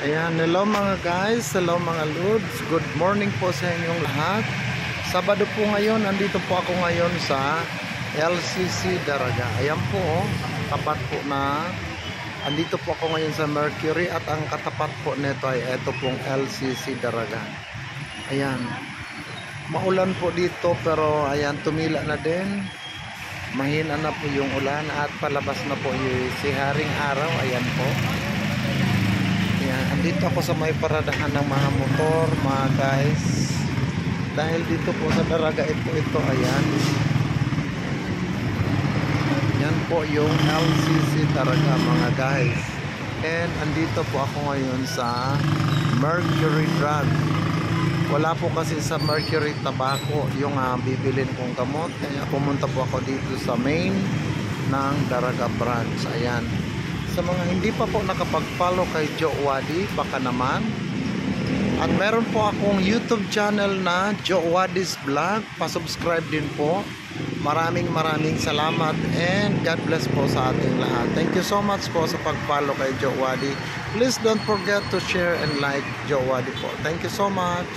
Ayan, hello mga guys, hello mga lods. Good morning po sa inyong lahat. Sabado po ngayon, andito po ako ngayon sa LCC Daraga. Ayan po, tapat po na. Andito po ako ngayon sa Mercury at ang katapat po nito ay ito pong LCC Daraga. Ayan. Maulan po dito pero ayan, tumila na din. Mahina na po yung ulan at palabas na po yung si Haring Araw. Ayan po. Ayan, andito ako sa may paradahan ng mga motor, mga guys. Dahil dito po sa Daraga ito, ayan. Yan po yung LCC Daraga, mga guys. And andito po ako ngayon sa Mercury Drug. Wala po kasi sa Mercury Tobacco yung bibilin kong gamot. Kaya pumunta po ako dito sa main ng Daraga branch. Ayan. Sa mga hindi pa po nakapag-follow kay Joe Wadi, baka naman. At meron po akong YouTube channel na Joe Wadi's Vlog. Pa-subscribe din po. Maraming salamat and God bless po sa ating lahat. Thank you so much po sa pag-follow kay Joe Wadi. Please don't forget to share and like Joe Wadi po. Thank you so much.